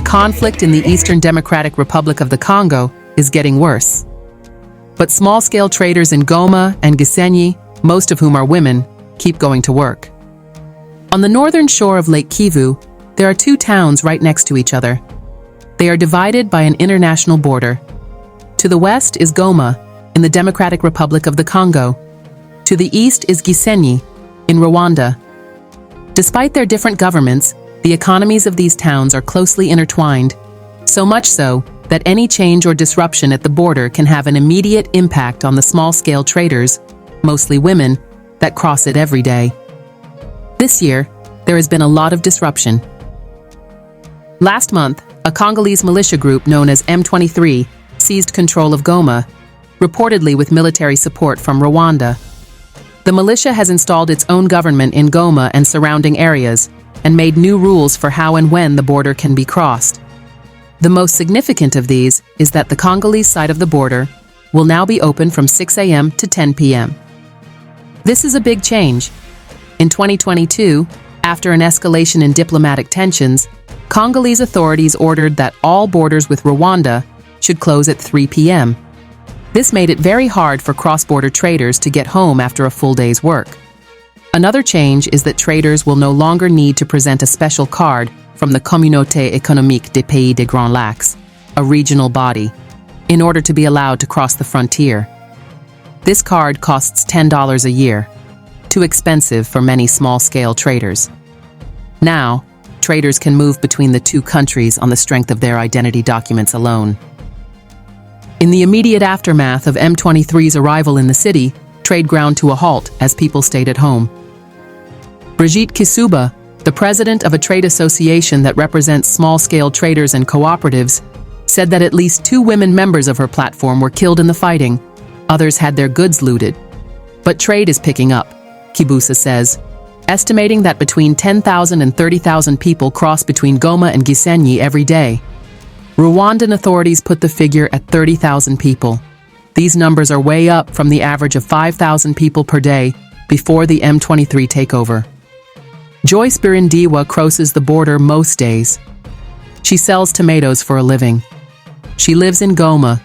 conflict in the Eastern Democratic Republic of the Congo is getting worse. But small-scale traders in Goma and Gisenyi, most of whom are women, keep going to work. On the northern shore of Lake Kivu, there are two towns right next to each other. They are divided by an international border. To the west is Goma, in the Democratic Republic of the Congo. To the east is Gisenyi, in Rwanda. Despite their different governments, the economies of these towns are closely intertwined, so much so that any change or disruption at the border can have an immediate impact on the small-scale traders, mostly women, that cross it every day. This year, there has been a lot of disruption. Last month, a Congolese militia group known as M23 seized control of Goma, reportedly with military support from Rwanda. The militia has installed its own government in Goma and surrounding areas and made new rules for how and when the border can be crossed. The most significant of these is that the Congolese side of the border will now be open from 6 a.m. to 10 p.m. This is a big change. In 2022, after an escalation in diplomatic tensions, Congolese authorities ordered that all borders with Rwanda should close at 3 p.m. This made it very hard for cross-border traders to get home after a full day's work. Another change is that traders will no longer need to present a special card from the Communauté économique des pays des Grands Lacs, a regional body, in order to be allowed to cross the frontier. This card costs $10 a year, too expensive for many small-scale traders. Now, traders can move between the two countries on the strength of their identity documents alone. In the immediate aftermath of M23's arrival in the city, trade ground to a halt as people stayed at home. Brigitte Kisuba, the president of a trade association that represents small-scale traders and cooperatives, said that at least 2 women members of her platform were killed in the fighting. Others had their goods looted. But trade is picking up, Kibusa says, estimating that between 10,000 and 30,000 people cross between Goma and Gisenyi every day. Rwandan authorities put the figure at 30,000 people. These numbers are way up from the average of 5,000 people per day before the M23 takeover. Joyce Birindiwa crosses the border most days. She sells tomatoes for a living. She lives in Goma,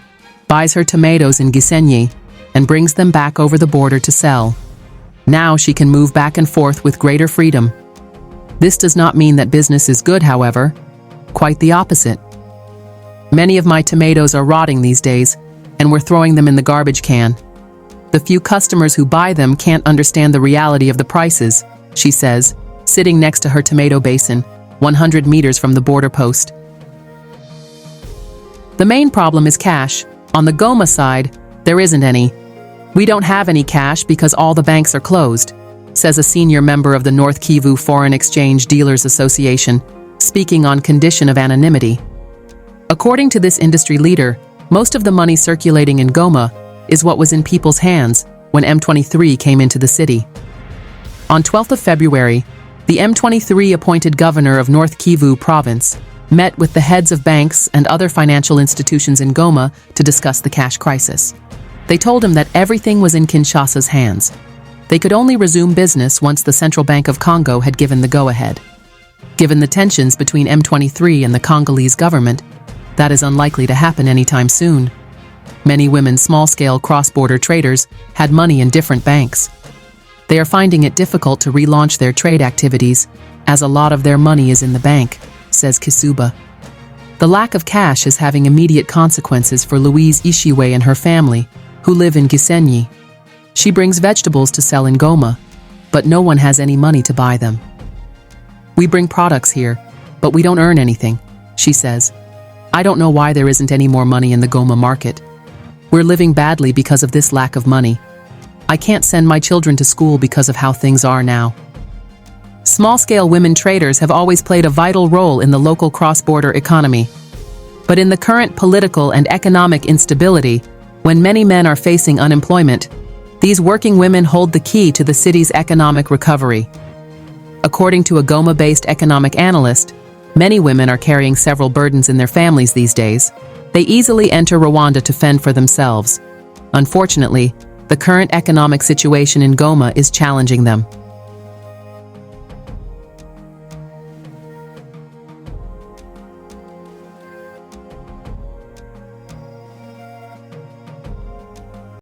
buys her tomatoes in Gisenyi, and brings them back over the border to sell. Now she can move back and forth with greater freedom. This does not mean that business is good, however. Quite the opposite. Many of my tomatoes are rotting these days, and we're throwing them in the garbage can. The few customers who buy them can't understand the reality of the prices, she says, sitting next to her tomato basin, 100 meters from the border post. The main problem is cash. On the Goma side, there isn't any. We don't have any cash because all the banks are closed, says a senior member of the North Kivu Foreign Exchange Dealers Association, speaking on condition of anonymity. According to this industry leader, most of the money circulating in Goma is what was in people's hands when M23 came into the city. On 12th of February, the M23 appointed governor of North Kivu province met with the heads of banks and other financial institutions in Goma to discuss the cash crisis. They told him that everything was in Kinshasa's hands. They could only resume business once the Central Bank of Congo had given the go-ahead. Given the tensions between M23 and the Congolese government, that is unlikely to happen anytime soon. Many women small-scale cross-border traders had money in different banks. They are finding it difficult to relaunch their trade activities, as a lot of their money is in the bank, says Kisuba. The lack of cash is having immediate consequences for Louise Ishiwe and her family, who live in Gisenyi. She brings vegetables to sell in Goma, but no one has any money to buy them. We bring products here, but we don't earn anything, she says. I don't know why there isn't any more money in the Goma market. We're living badly because of this lack of money. I can't send my children to school because of how things are now. Small-scale women traders have always played a vital role in the local cross-border economy. But in the current political and economic instability, when many men are facing unemployment, these working women hold the key to the city's economic recovery. According to a Goma-based economic analyst, many women are carrying several burdens in their families these days. They easily enter Rwanda to fend for themselves. Unfortunately, the current economic situation in Goma is challenging them.